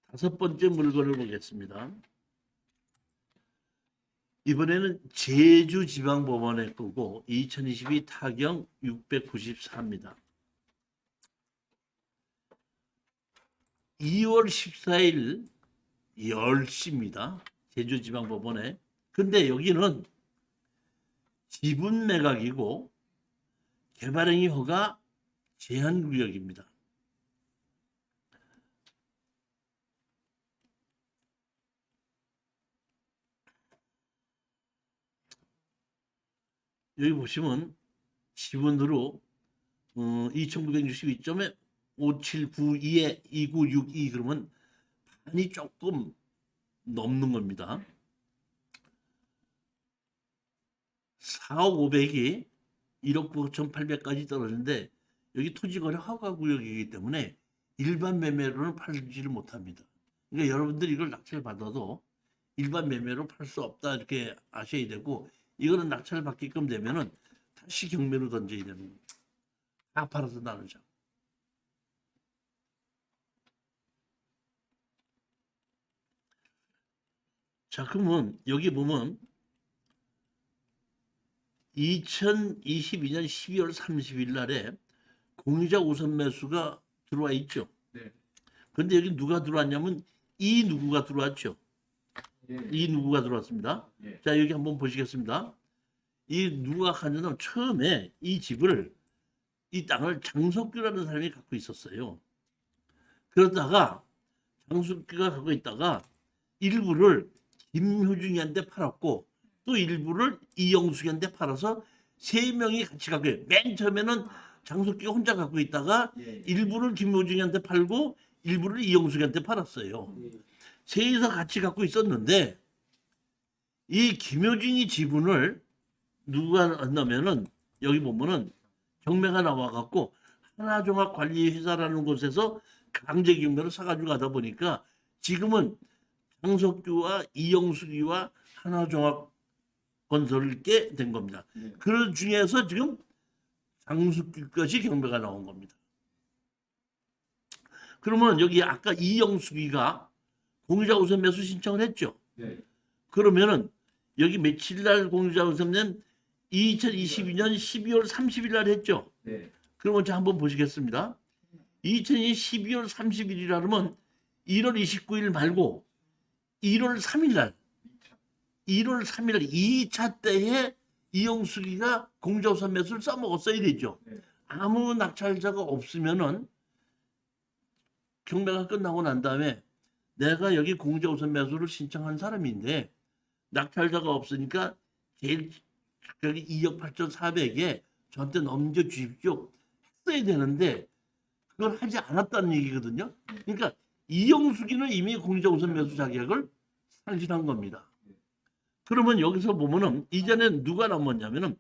다섯 번째 물건을 보겠습니다. 이번에는 제주지방법원의 거고 2022 타경 694입니다. 2월 14일 10시입니다. 제주지방법원에. 근데 여기는 지분 매각이고 개발행위 허가 제한구역입니다. 여기 보시면 지분으로 2962점에 5792에 2962 그러면 반이 조금 넘는 겁니다. 4억 500이 1억 9,800까지 떨어지는데 여기 토지거래 허가구역이기 때문에 일반 매매로는 팔지를 못합니다. 그러니까 여러분들이 이걸 낙찰 받아도 일반 매매로 팔 수 없다 이렇게 아셔야 되고, 이거는 낙찰 받게끔 되면은 다시 경매로 던져야 되는 겁니다. 다 팔아서 나누자. 자, 그러면 여기 보면 2022년 12월 30일 날에 공유자 우선 매수가 들어와 있죠. 네. 근데 여기 누가 들어왔냐면 이 누구가 들어왔죠. 예. 이 누구가 들어왔습니다. 예. 자, 여기 한번 보시겠습니다. 이 누가 가냐면 처음에 이 집을, 이 땅을 장석규라는 사람이 갖고 있었어요. 그러다가 장석규가 갖고 있다가 일부를 김효중이한테 팔았고 또 일부를 이영숙이한테 팔아서 세 명이 같이 갖고 있어요. 맨 처음에는 장석규가 혼자 갖고 있다가 예. 일부를 김효중이한테 팔고 일부를 이영숙이한테 팔았어요. 셋이서 같이 갖고 있었는데 이 김효중이 지분을 누가 한다면은 여기 보면은 경매가 나와갖고 하나종합관리회사라는 곳에서 강제 경매로 사가지고 가다 보니까 지금은 장석규와 이영숙이와 하나종합건설을 깨 된 겁니다. 네. 그 중에서 지금 장석규 것이 경매가 나온 겁니다. 그러면 여기 아까 이영숙이가 공유자 우선 매수 신청을 했죠. 네. 그러면은 여기 며칠 날 공유자 우선 낸 2022년 12월 30일 날 했죠. 네. 그러면 자 한번 보시겠습니다. 2020 12월 30일이라 그러면 1월 29일 말고 1월 3일 날 1월 3일 날 2차 때에 이영숙이가 공유자 우선 매수를 써먹었어야 되죠. 네. 아무 낙찰자가 없으면은 경매가 끝나고 난 다음에 내가 여기 공유자 우선 매수를 신청한 사람인데 낙찰자가 없으니까 제일 여기 2억 8,400에 저한테 넘겨주십시오 했어야 되는데 그걸 하지 않았다는 얘기거든요. 그러니까 이영숙이는 이미 공유자 우선 매수 자격을 상실한 겁니다. 그러면 여기서 보면은 이전에 누가 남았냐면은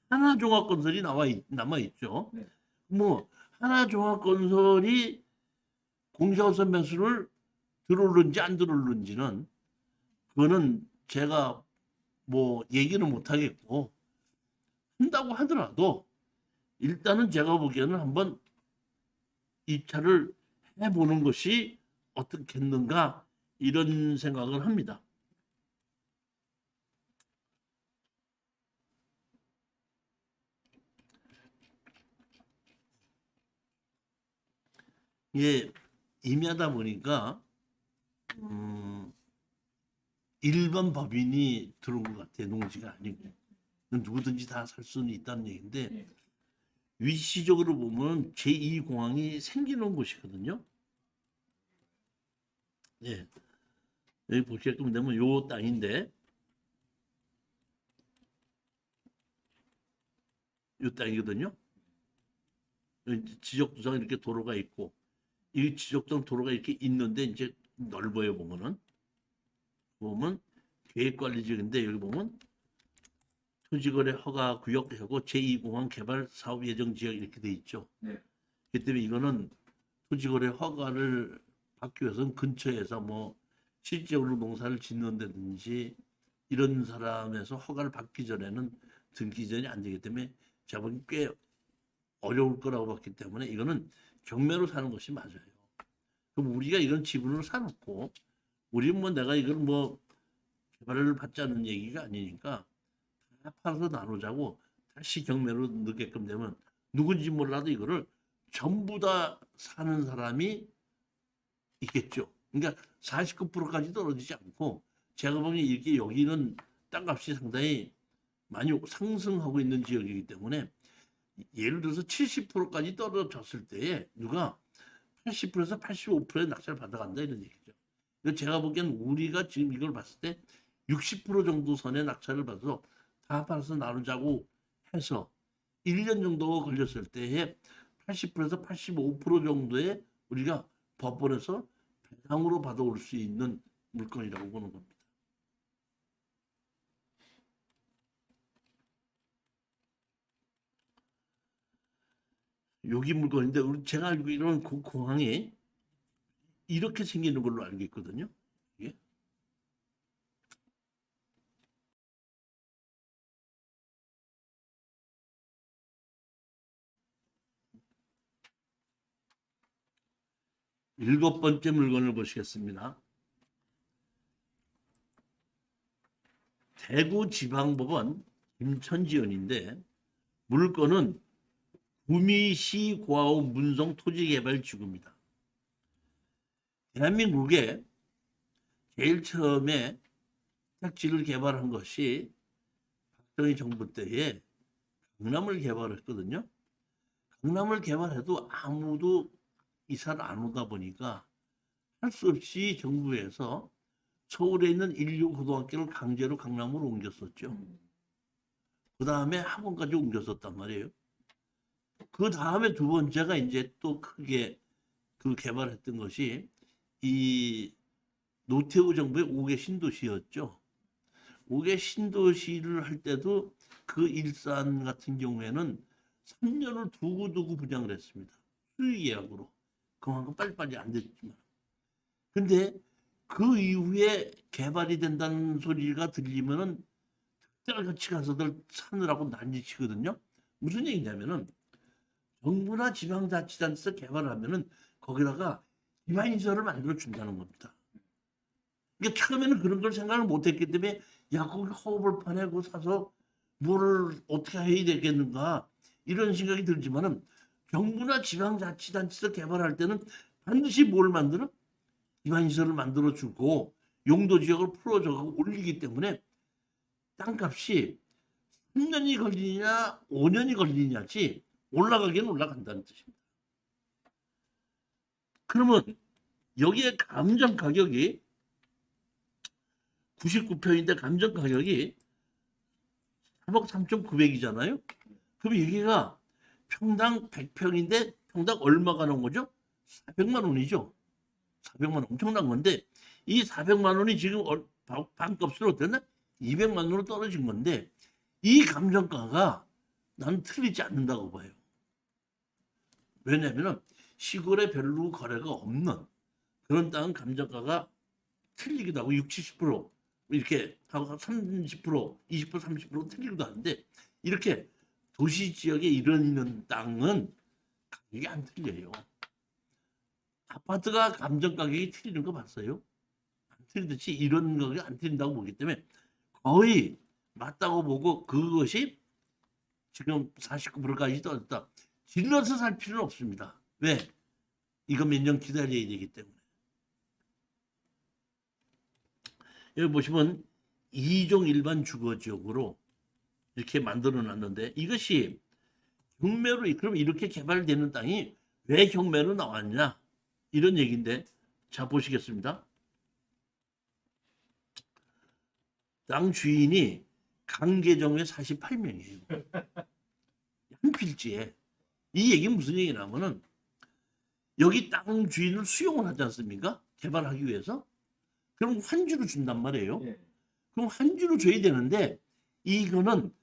하나종합건설이 남아 있죠. 네. 뭐 하나종합건설이 공유자 우선 매수를 들어오는지 안 들어오는지는 그거는 제가 뭐 얘기는 못 하겠고, 한다고 하더라도 일단은 제가 보기에는 한번 입찰을 해보는 것이 어떻겠는가 이런 생각을 합니다. 이게 임야다 보니까 일반 법인이 들어온 것 같아요. 농지가 아니고 누구든지 다 살 수는 있다는 얘기인데 네. 위치적으로 보면 제2공항이 생기는 곳이거든요. 예, 여기 보시게끔 되면 요 땅인데 요 땅이거든요. 여기 지적도상 이렇게 도로가 있고 이 지적도상 도로가 이렇게 있는데 이제 넓어요. 보면 계획관리지역인데 여기 보면 토지거래 허가 구역하고 제2공항 개발 사업 예정 지역 이렇게 돼 있죠. 네. 그렇기 때문에 이거는 토지거래 허가를 받기 위해서는 근처에서 뭐 실질적으로 농사를 짓는다든지 이런 사람에서 허가를 받기 전에는 등기전이 안 되기 때문에 제가 보기엔 꽤 어려울 거라고 봤기 때문에 이거는 경매로 사는 것이 맞아요. 그럼 우리가 이런 지분을 사놓고 우리는 뭐 내가 이걸 뭐 개발을 받지 않는 얘기가 아니니까 다 팔아서 나누자고 다시 경매로 넣게끔 되면 누군지 몰라도 이거를 전부 다 사는 사람이 있겠죠. 그러니까 49%까지 떨어지지 않고 제가 보기엔 이렇게 여기는 땅값이 상당히 많이 상승하고 있는 지역이기 때문에 예를 들어서 70%까지 떨어졌을 때에 누가 80%에서 85%의 낙찰을 받아간다 이런 얘기죠. 그러니까 제가 보기엔 우리가 지금 이걸 봤을 때 60% 정도 선의 낙찰을 받아서 다 팔아서 나누자고 해서 1년 정도 걸렸을 때에 80%에서 85% 정도의 우리가 법원에서 배상으로 받아올 수 있는 물건이라고 보는 겁니다. 여기 물건인데 제가 알고 있는 공항이 이렇게 생기는 걸로 알고 있거든요. 예? 일곱 번째 물건을 보시겠습니다. 대구지방법원 김천지연인데 물건은 구미시 고아호 문성 토지개발지구입니다. 대한민국에 제일 처음에 택지를 개발한 것이 박정희 정부 때에 강남을 개발했거든요. 강남을 개발해도 아무도 이사를 안 오다 보니까 할 수 없이 정부에서 서울에 있는 인류고등학교를 강제로 강남으로 옮겼었죠. 그 다음에 학원까지 옮겼었단 말이에요. 그 다음에 두 번째가 이제 또 크게 그 개발했던 것이 이 노태우 정부의 5개 신도시였죠. 5개 신도시를 할 때도 그 일산 같은 경우에는 3년을 두고두고 분양을 했습니다. 수의 계약으로. 그만큼 빨리빨리 안 됐지만. 근데 그 이후에 개발이 된다는 소리가 들리면은 특별같이 가서들 사느라고 난리치거든요. 무슨 얘기냐면은 정부나 지방자치단체에서 개발하면은 거기다가 기반시설을 만들어 준다는 겁니다. 그러니까 처음에는 그런 걸 생각을 못했기 때문에 야 거기 허벌판에 그거 사서 뭐를 어떻게 해야 되겠는가 이런 생각이 들지만은 정부나 지방자치단체에서 개발할 때는 반드시 뭘 만들어? 기반시설을 만들어 주고 용도 지역을 풀어줘 올리기 때문에 땅값이 3년이 걸리냐 5년이 걸리냐지 올라가긴 올라간다는 뜻입니다. 그러면 여기에 감정 가격이 99평인데 감정 가격이 3억 3,900이잖아요. 그럼 여기가 평당 100평인데 평당 얼마가 나온 거죠? 400만 원이죠. 400만 원 엄청난 건데 이 400만 원이 지금 반값으로 어땠나? 200만 원으로 떨어진 건데 이 감정가가 나는 틀리지 않는다고 봐요. 왜냐하면 시골에 별로 거래가 없는 그런 땅은 감정가가 틀리기도 하고 60, 70% 이렇게 하고 30%, 20%, 30% 틀리기도 하는데 이렇게 도시 지역에 있는 땅은 가격이 안 틀려요. 아파트가 감정 가격이 틀리는 거 봤어요? 안 틀리듯이 이런 가격이 안 틀린다고 보기 때문에 거의 맞다고 보고 그것이 지금 49%까지 떨어졌다. 질러서 살 필요는 없습니다. 왜? 이거 몇 년 기다려야 되기 때문에. 여기 보시면 2종 일반 주거지역으로 이렇게 만들어 놨는데 이것이 경매로 그럼 이렇게 개발되는 땅이 왜 경매로 나왔냐 이런 얘기인데 자 보시겠습니다. 땅 주인이 강계정의 48명이에요. 한 필지에. 이 얘기는 무슨 얘기냐면은 여기 땅 주인을 수용을 하지 않습니까? 개발하기 위해서. 그럼 환주를 준단 말이에요. 그럼 환주를 줘야 되는데 이거는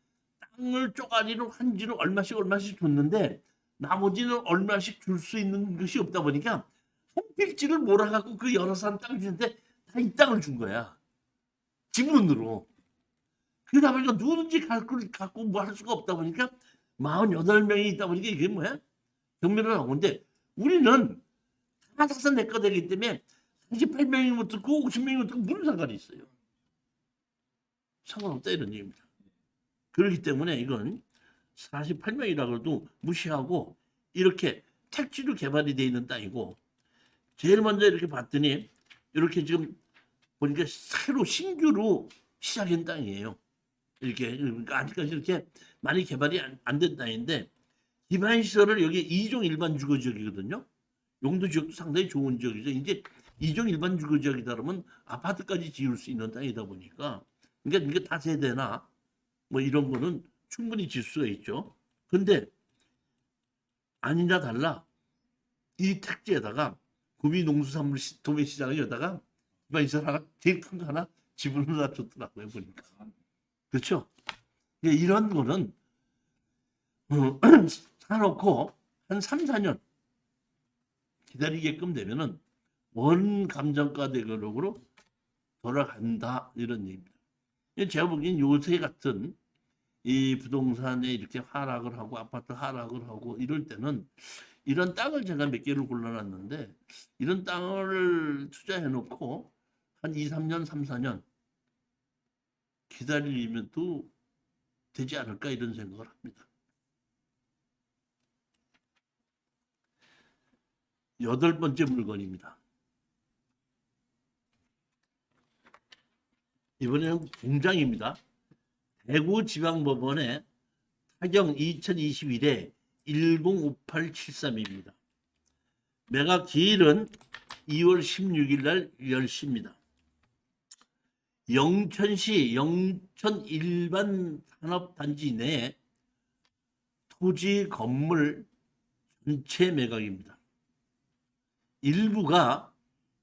땅을 쪼가리로 환주를 얼마씩 줬는데 나머지는 얼마씩 줄 수 있는 것이 없다 보니까 한 필지를 몰아갖고 그 여러 사람 땅 주는데 다 이 땅을 준 거야. 지분으로. 그러다 보니까 누구든지 갖고 뭐 할 수가 없다 보니까 48명이 있다 보니까 이게 뭐야? 경매를 하고. 근데 우리는 다 사서 내 거 되기 때문에 48명이 못 듣고 50명이 못 듣고 무슨 상관이 있어요. 상관없다 이런 얘기입니다. 그렇기 때문에 이건 48명이라고 해도 무시하고 이렇게 택지로 개발이 되어 있는 땅이고 제일 먼저 이렇게 봤더니 이렇게 지금 보니까 새로 신규로 시작한 땅이에요. 이렇게 그러니까 아직까지 이렇게 많이 개발이 안 된 땅인데 기반 시설을 여기 2종 일반 주거 지역이거든요. 용도 지역도 상당히 좋은 지역이죠. 이제 2종 일반 주거 지역이다 그러면 아파트까지 지을 수 있는 땅이다 보니까 그러니까 이게 다세대나 뭐 이런 거는 충분히 질 수가 있죠. 근데 아니나 달라 이 택지에다가 구미농수산물 도매시장을 여다가 기반 시설 하나 제일 큰 거 하나 집으로 놔줬더라고요 보니까. 그렇죠? 이런 거는 사놓고 한 3, 4년 기다리게끔 되면은 원 감정가 대거록으로 돌아간다 이런 얘기입니다. 제가 보기엔 요새 같은 이 부동산에 이렇게 하락을 하고 아파트 하락을 하고 이럴 때는 이런 땅을 제가 몇 개를 골라놨는데 이런 땅을 투자해 놓고 한 2, 3년, 3, 4년 기다리면 또 되지 않을까 이런 생각을 합니다. 8번째 물건입니다. 이번에는 공장입니다. 대구지방법원의 타경 2021에 105873입니다. 매각 기일은 2월 16일 날 10시입니다. 영천시 영천 일반 산업단지 내에 토지 건물 전체 매각입니다. 일부가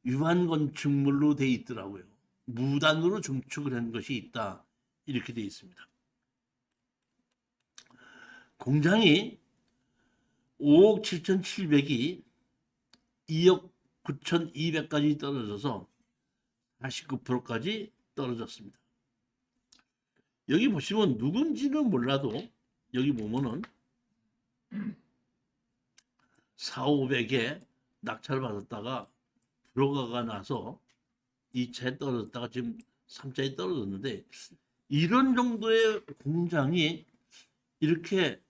유한 건축물로 돼 있더라고요. 무단으로 증축을 한 것이 있다. 이렇게 돼 있습니다. 공장이 5억 7,700이 2억 9,200까지 떨어져서 49%까지 떨어졌습니다. 여기 보시면 누군지는 몰라도 여기 보면은 4, 500에 낙찰을 받았다가 불허가가 나서 2차에 떨어졌다가 지금 3차에 떨어졌는데 이런 정도의 공장이 이렇게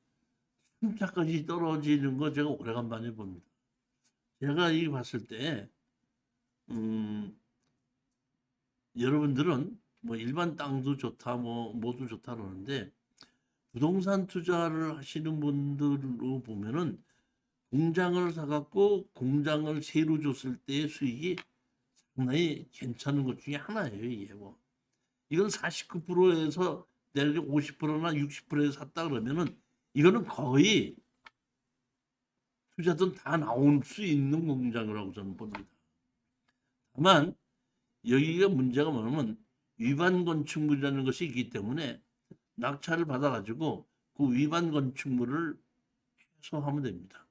3차까지 떨어지는 거 제가 오래간만에 봅니다. 제가 이 봤을 때 여러분들은 뭐 일반 땅도 좋다 뭐 뭐도 좋다 그러는데 부동산 투자를 하시는 분들로 보면은 공장을 사갖고 공장을 세로 줬을 때의 수익이 상당히 괜찮은 것 중에 하나예요. 이게 뭐 이건 49%에서 내가 50%나 60%에서 샀다 그러면은 이거는 거의 투자돈 다 나올 수 있는 공장이라고 저는 봅니다. 다만 여기가 문제가 뭐냐면 위반 건축물이라는 것이 있기 때문에 낙찰을 받아가지고 그 위반 건축물을 해소하면 됩니다.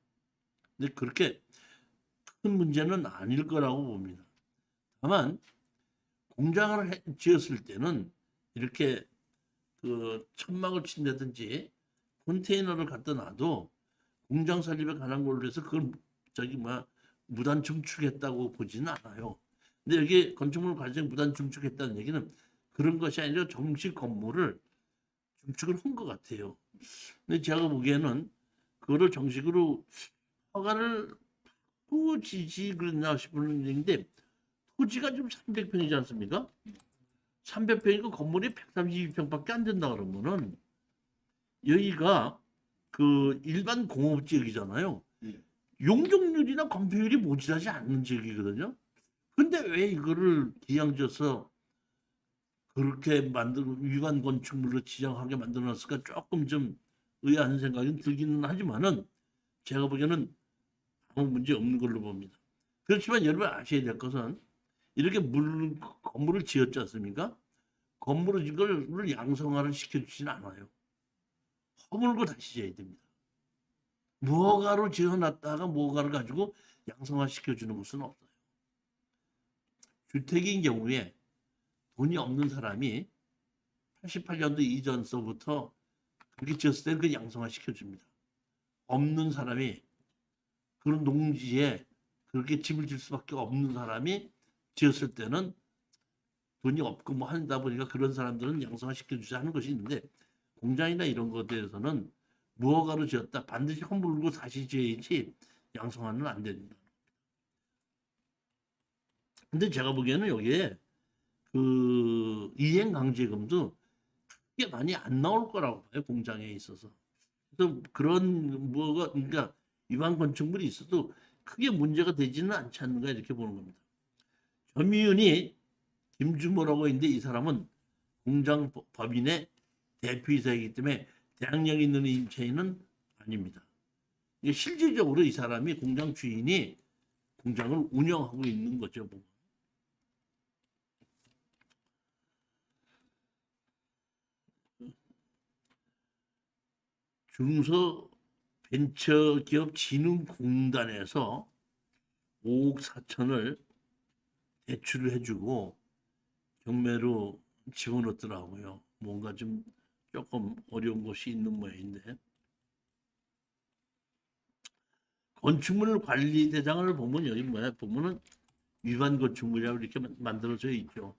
근데 그렇게 큰 문제는 아닐 거라고 봅니다. 다만 공장을 지었을 때는 이렇게 그 천막을 친다든지 컨테이너를 갖다 놔도 공장 설립에 관한 걸로 해서 그걸 무단 증축했다고 보지는 않아요. 근데 여기 건축물 과정 무단 증축했다는 얘기는 그런 것이 아니라 정식 건물을 증축을 한 것 같아요. 근데 제가 보기에는 그거를 정식으로 허가를 토지지 그랬나 싶은 얘기인데 토지가 지금 300평이지 않습니까? 300평이고 건물이 132평밖에 안 된다 그러면은 여기가 그 일반 공업 지역이잖아요. 용적률이나 건폐율이 모자라지 않는 지역이거든요. 근데 왜 이거를 기양져서 그렇게 위반 건축물로 지정하게 만들어놨을까 조금 좀 의아한 생각이 들기는 하지만은 제가 보기에는 아무 문제 없는 걸로 봅니다. 그렇지만 여러분 아셔야 될 것은 이렇게 건물을 지었지 않습니까? 건물을 이걸 양성화를 시켜주지는 않아요. 허물고 다시 지어야 됩니다. 무허가로 지어놨다가 무허가를 가지고 양성화 시켜주는 것은 없어요. 주택인 경우에 돈이 없는 사람이 88년도 이전서부터 그렇게 지었을 때는 그 양성화 시켜줍니다. 없는 사람이 그런 농지에 그렇게 집을 질 수밖에 없는 사람이 지었을 때는 돈이 없고 뭐 한다 보니까 그런 사람들은 양성화 시켜주자 하는 것이 있는데 공장이나 이런 것에 대해서는 무허가로 지었다 반드시 허물고 다시 지어야지 양성화는 안 됩니다. 근데 제가 보기에는 여기에 그 이행강제금도 크게 많이 안 나올 거라고 봐요. 공장에 있어서. 그래서 그런 뭐가 그러니까 위반 건축물이 있어도 크게 문제가 되지는 않지 않는가 이렇게 보는 겁니다. 점유인이 김주모라고 있는데 이 사람은 공장 법인의 대표이사이기 때문에 대항력 있는 임차인은 아닙니다. 실질적으로 이 사람이 공장 주인이 공장을 운영하고 있는 거죠. 중소벤처기업진흥공단에서 5억 4천을 대출을 해주고 경매로 집어넣더라고요. 뭔가 좀 조금 어려운 것이 있는 모양인데 건축물 관리대장을 보면 여기 뭐야 보면은 위반 건축물이라고 이렇게 만들어져 있죠.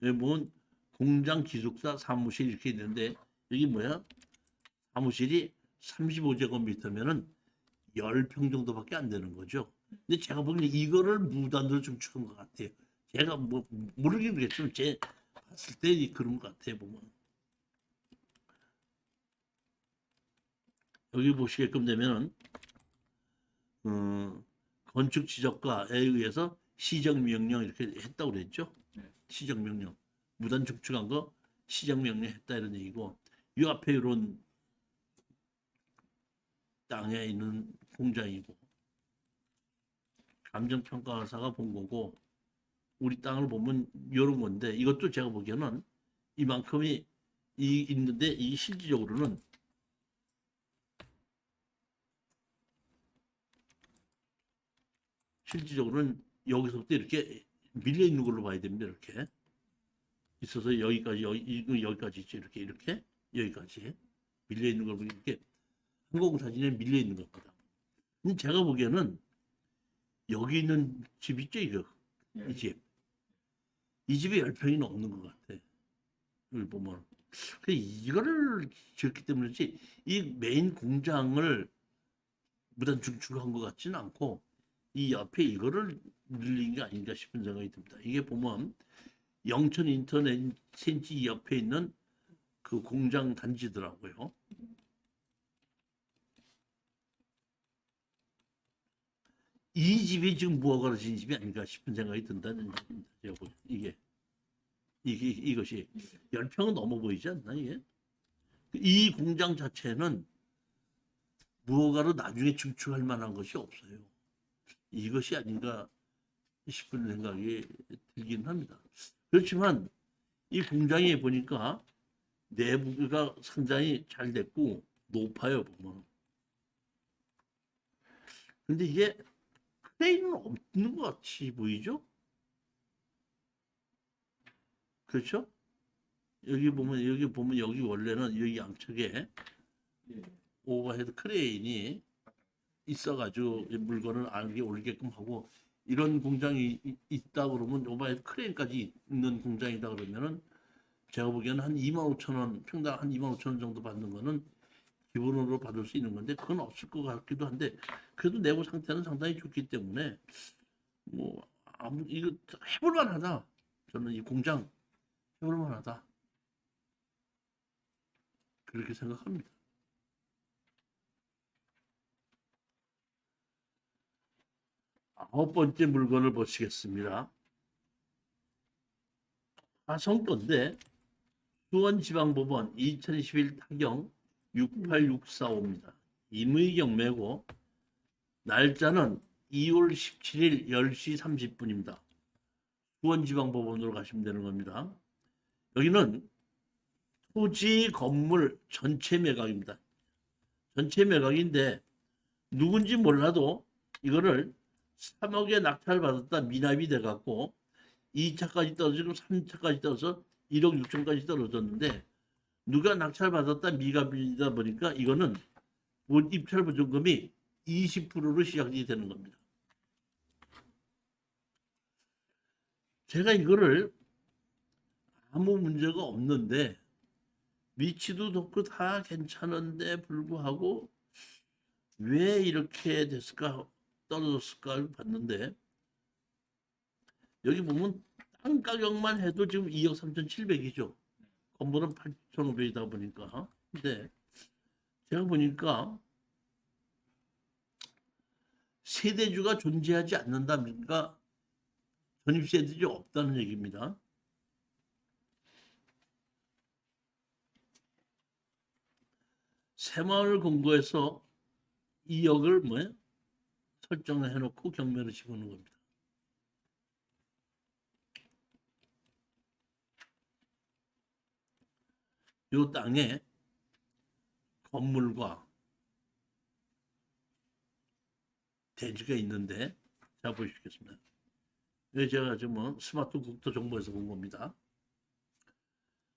여기 보면 공장 기숙사 사무실 이렇게 있는데 여기 뭐야 사무실이 35제곱미터면은 10평 정도밖에 안 되는 거죠. 근데 제가 보기엔 이거를 무단으로 증축한 것 같아요. 제가 뭐 모르긴 그랬지만 제 봤을 때 그런 것 같아요 보면. 여기 보시게끔 되면은 건축 지적과에 의해서 시정명령 이렇게 했다고 그랬죠. 시정명령 무단 증축한 거 시정명령 했다 이런 얘기고 이 앞에 이런 땅에 있는 공장이고 감정평가사가 본 거고 우리 땅을 보면 이런 건데 이것도 제가 보기에는 이만큼이 있는데 이 실질적으로는 여기서부터 이렇게 밀려 있는 걸로 봐야 됩니다. 이렇게 있어서 여기까지 여기까지 있죠. 이렇게 여기까지 밀려 있는 걸 보면 이렇게 항공사진에 밀려 있는 겁니다. 근데 제가 보기에는 여기 있는 집 있죠, 이거 이 집. 이 집에 10평이 넘는 것 같아. 여기 보면. 이거를 지었기 때문이지 이 메인 공장을 무단 증축한 것 같지는 않고 이 옆에 이거를 늘린 게 아닌가 싶은 생각이 듭니다. 이게 보면 영천 인터넷 센치 옆에 있는 그 공장 단지더라고요. 이 집이 지금 무허가로 진 집이 아닌가 싶은 생각이 든다는 얘기입니다. 이것이 10평은 넘어 보이지 않나 이게? 이 공장 자체는 무허가로 나중에 증축할 만한 것이 없어요. 이것이 아닌가 싶은 생각이 들긴 합니다. 그렇지만 이 공장에 보니까 내부가 상당히 잘 됐고 높아요 보면. 근데 이게 크레인은 없는 것 같이 보이죠? 그렇죠? 여기 원래는 여기 양측에 오버헤드 크레인이 있어가지고 물건을 안에 올리게끔 하고 이런 공장이 있다 그러면 오버헤드 크레인까지 있는 공장이다 그러면은 제가 보기에는 한 2만 5천 원 평당 한 2만 5천 원 정도 받는 거는 기본으로 받을 수 있는 건데 그건 없을 것 같기도 한데 그래도 내부 상태는 상당히 좋기 때문에 뭐 아무 이거 해볼 만하다. 저는 이 공장 해볼 만하다. 그렇게 생각합니다. 9번째 물건을 보시겠습니다. 화성 건데 수원지방법원 2021 타경 68645입니다. 임의경매고 날짜는 2월 17일 10시 30분입니다. 수원지방법원으로 가시면 되는 겁니다. 여기는 토지 건물 전체 매각입니다. 전체 매각인데 누군지 몰라도 이거를 3억에 낙찰받았다 미납이 돼갖고 2차까지 떨어지고 3차까지 떨어서 1억 6천까지 떨어졌는데 누가 낙찰받았다 미납이다 보니까 이거는 입찰 보증금이 20%로 시작이 되는 겁니다. 제가 이거를 아무 문제가 없는데 위치도 좋고 다 괜찮은데 불구하고 왜 이렇게 됐을까 떨어졌을까 봤는데 여기 보면 땅 가격만 해도 지금 2억 3,700이죠. 건물은 8,500이다 보니까. 근데 제가 보니까 세대주가 존재하지 않는다니까 전입세들이 없다는 얘기입니다. 새마을 공고에서 2억을 설정을 해놓고 경매를 집어넣는 겁니다. 이 땅에 건물과 대지가 있는데 자 보시겠습니다. 여기 제가 지금 스마트 국토 정보에서 본 겁니다.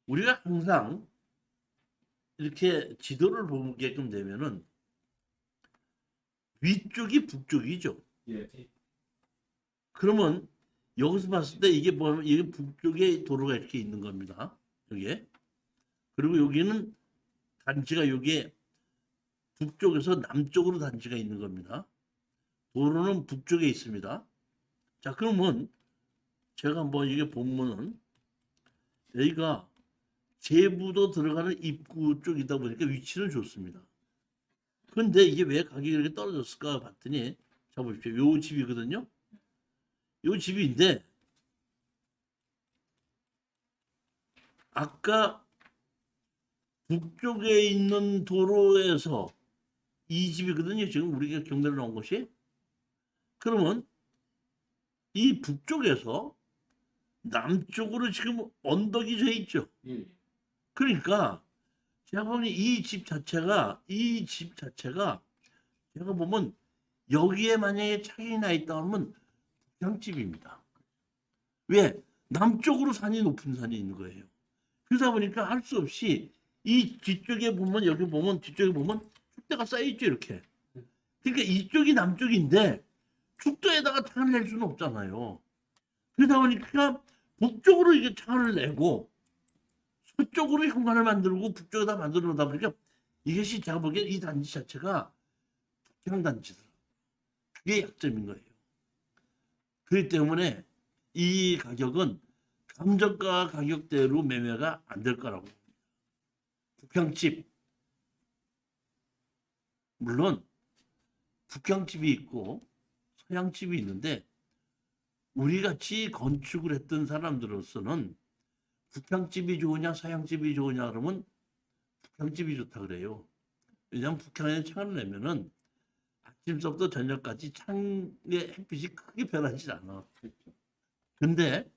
우리가 항상 이렇게 지도를 보게끔 되면은 위쪽이 북쪽이죠. 예. 그러면 여기서 봤을 때 이게 뭐냐면 이게 북쪽에 도로가 이렇게 있는 겁니다. 여기에. 그리고 여기는 단지가 여기에 북쪽에서 남쪽으로 단지가 있는 겁니다. 도로는 북쪽에 있습니다. 자, 그러면 제가 한번 이게 보면은 여기가 제부도 들어가는 입구 쪽이다 보니까 위치는 좋습니다. 근데 이게 왜 가격이 이렇게 떨어졌을까 봤더니 자 보십시오. 요 집이거든요. 요 집인데 아까 북쪽에 있는 도로에서 이 집이거든요. 지금 우리가 경매로 나온 것이. 그러면 이 북쪽에서 남쪽으로 지금 언덕이 져 있죠. 예. 그러니까 제가 보니 이 집 자체가 제가 보면 여기에 만약에 차이 나 있다 하면 북향집입니다. 왜? 남쪽으로 산이 높은 산이 있는 거예요. 그러다 보니까 할 수 없이 이 뒤쪽에 보면 여기 보면 뒤쪽에 보면 축대가 쌓여 있죠 이렇게. 그러니까 이쪽이 남쪽인데 축도에다가 차를 낼 수는 없잖아요. 그러다 보니까 북쪽으로 이게 차를 내고 서쪽으로 현관을 만들고 북쪽에다 만들어놓다 보니까 이것이 제가 보기엔 이 단지 자체가 북향단지더라고요. 그게 약점인 거예요. 그렇기 때문에 이 가격은 감정가 가격대로 매매가 안 될 거라고 봅니다. 북향집 물론 북향집이 있고 서양집이 있는데 우리 같이 건축을 했던 사람들로서는 북향집이 좋으냐 서양집이 좋으냐 그러면 북향집이 좋다 그래요. 왜냐하면 북향에 창을 내면은 아침서부터 저녁까지 창의 햇빛이 크게 변하지 않아. 근데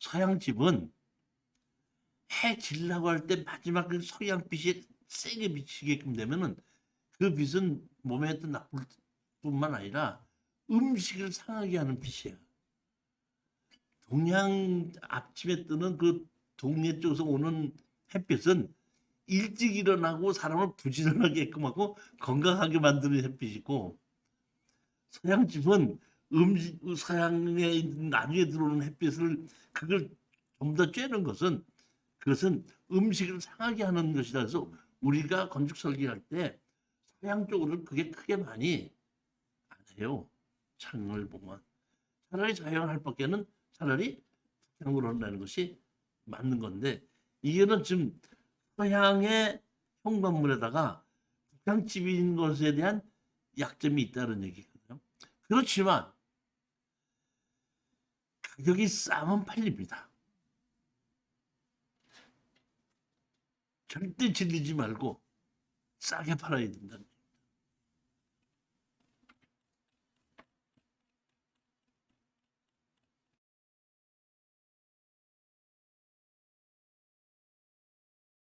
서양집은 해 질라고 할 때 마지막 그 서양빛이 세게 비치게끔 되면은 그 빛은 몸에 어떤 나쁠 뿐만 아니라 음식을 상하게 하는 빛이야. 동양 아침에 뜨는 그 동해 쪽에서 오는 햇빛은 일찍 일어나고 사람을 부지런하게끔 하고 건강하게 만드는 햇빛이고 서양집은 서양에 나중에 들어오는 햇빛을 그걸 좀 더 쬐는 것은 그것은 음식을 상하게 하는 것이라 해서 우리가 건축 설계할 때 서양 쪽으로는 그게 크게 많이 안 해요. 창을 보면 차라리 자연을 할 밖에는 차라리 북향으로 한다는 것이 맞는 건데 이게는 지금 서양의 현관문에다가 북향집인 것에 대한 약점이 있다는 얘기거든요. 그렇지만 가격이 싸면 팔립니다. 절대 질리지 말고 싸게 팔아야 된다는